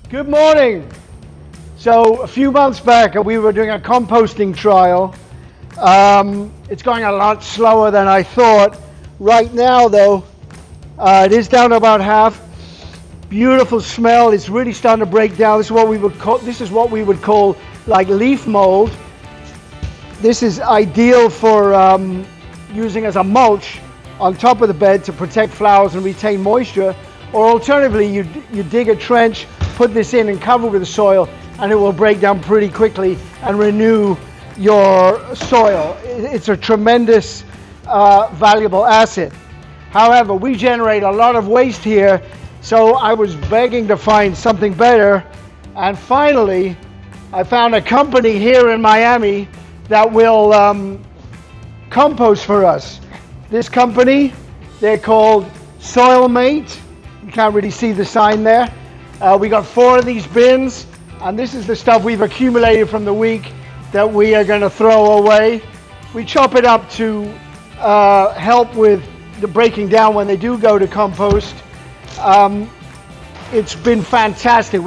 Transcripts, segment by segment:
Good morning. So a few months back we were doing a composting trial. It's going a lot slower than I thought. Right now though, it is down to about half. Beautiful smell. It's really starting to break down. This is what we would call like leaf mold. This is ideal for using as a mulch on top of the bed to protect flowers and retain moisture. Or alternatively, you dig a trench, put this in and cover with the soil, and it will break down pretty quickly and renew your soil. It's a tremendous valuable asset. However, we generate a lot of waste here, so I was begging to find something better, and finally I found a company here in Miami that will compost for us. This company, they're called Soilmate. You can't really see the sign there. We got 4 of these bins, and this is the stuff we've accumulated from the week that we are going to throw away. We chop it up to help with the breaking down when they do go to compost. It's been fantastic.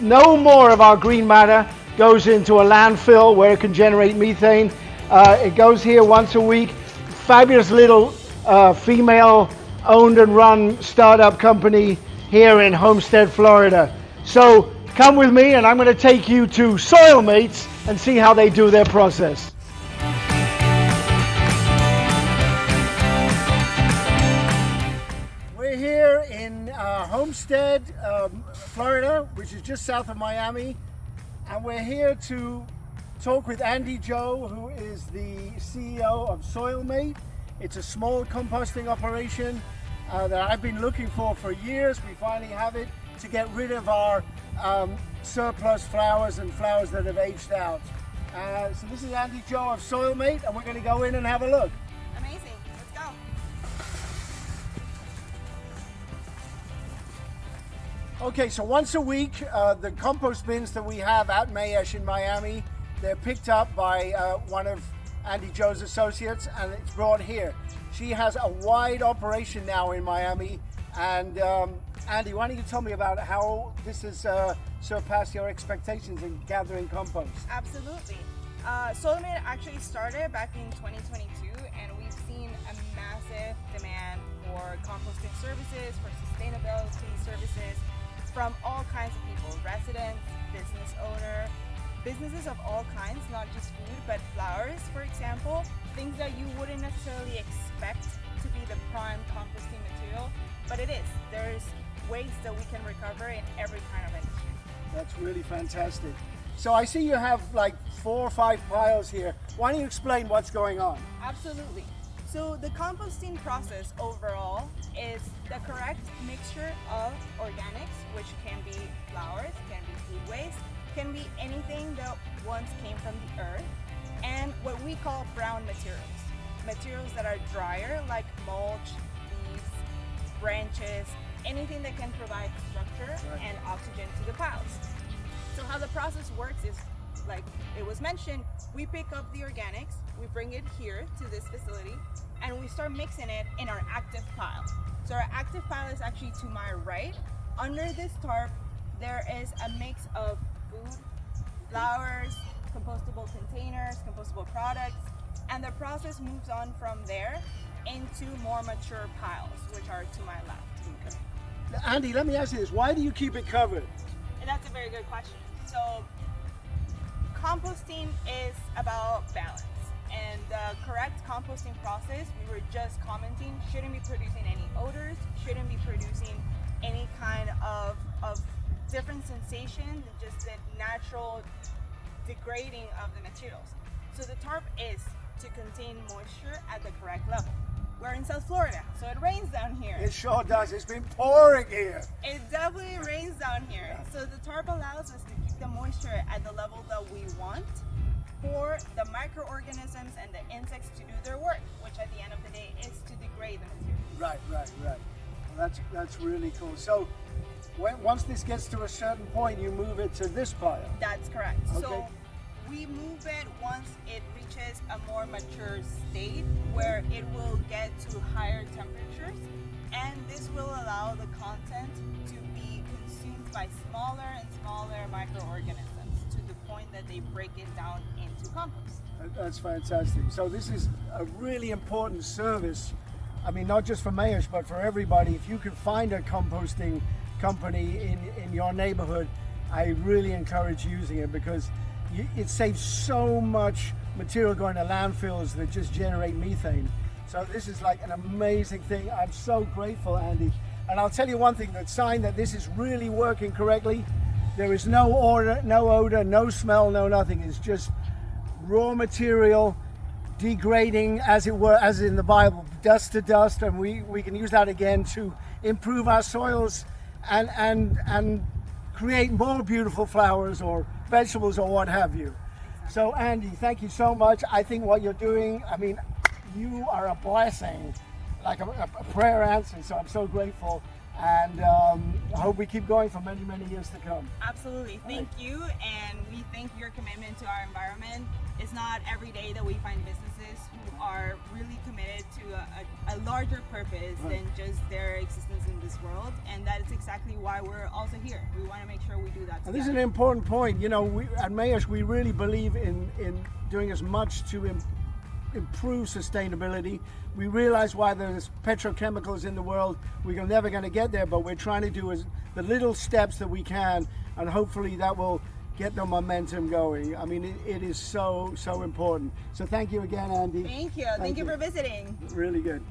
No more of our green matter goes into a landfill where it can generate methane. It goes here once a week. Fabulous little female owned and run startup company here in Homestead, Florida. So come with me and I'm going to take you to Soilmates and see how they do their process. We're here in Homestead, Florida, which is just south of Miami, and we're here to talk with Andy Joe, who is the CEO of Soilmate. It's a small composting operation that I've been looking for years. We finally have it to get rid of our surplus flowers and flowers that have aged out. So this is Andy Joe of Soilmate, and we're going to go in and have a look. Amazing, let's go. Okay, so once a week, the compost bins that we have at Mayesh in Miami, they're picked up by one of Andy Joe's associates, and it's brought here. She has a wide operation now in Miami, and Andy, why don't you tell me about how this has surpassed your expectations in gathering compost? Absolutely. Soilmate actually started back in 2022, and we've seen a massive demand for composting services, for sustainability services from all kinds of people, residents, business owner, businesses of all kinds, not just food, but flowers, for example, things that you wouldn't necessarily expect to be the prime composting material, but it is. There's waste that we can recover in every kind of industry. That's really fantastic. So I see you have like 4 or 5 piles here. Why don't you explain what's going on? Absolutely. So the composting process overall is the correct mixture of organics, which can be flowers, can be food waste, can be anything that once came from the earth, and what we call brown materials. Materials that are drier, like mulch, leaves, branches, anything that can provide structure and oxygen to the piles. So how the process works is, like it was mentioned, we pick up the organics, we bring it here to this facility, and we start mixing it in our active pile. So our active pile is actually to my right. Under this tarp, there is a mix of food, flowers, compostable containers, compostable products, and the process moves on from there into more mature piles, which are to my left. Okay. Andy, let me ask you this. Why do you keep it covered? And that's a very good question. So composting is about balance, and the correct composting process, we were just commenting, shouldn't be producing any odors, shouldn't be producing any kind of different sensation, just the natural degrading of the materials. So the tarp is to contain moisture at the correct level. We're in South Florida, so it rains down here. It sure does. It's been pouring here. It definitely rains down here. Yeah. So the tarp allows us to keep the moisture at the level that we want for the microorganisms and the insects to do their work, which at the end of the day is to degrade the material. Right. Well, that's really cool. So once this gets to a certain point, you move it to this pile. That's correct. Okay. So we move it once it reaches a more mature state where it will get to higher temperatures, and this will allow the content to be consumed by smaller and smaller microorganisms to the point that they break it down into compost. That's fantastic. So this is a really important service. I mean, not just for Mayesh, but for everybody. If you can find a composting company in your neighborhood, I really encourage using it, because it saves so much material going to landfills that just generate methane. So this is like an amazing thing. I'm so grateful, Andy. And I'll tell you one thing, that sign that this is really working correctly. There is no odor, no smell, no nothing. It's just raw material degrading, as it were, as in the Bible, dust to dust, and we can use that again to improve our soils and create more beautiful flowers or vegetables or what have you. So Andy, thank you so much. I think what you're doing, I mean, you are a blessing, like a prayer answered. So I'm so grateful, and I hope we keep going for many, many years to come. Absolutely. Thank you, and we thank your commitment to our environment. It's not every day that we find businesses who are really committed to a larger purpose than just their existence in this world, and that is exactly why we're also here. We want to make sure we do that together. And this is an important point. You know, at Mayesh, we really believe in doing as much to improve sustainability. We realize why there's petrochemicals in the world, we're never going to get there, but we're trying to do the little steps that we can, and hopefully that will get the momentum going. I mean, it is so important. So thank you again, Andy. Thank you. Thank you for visiting. Really good.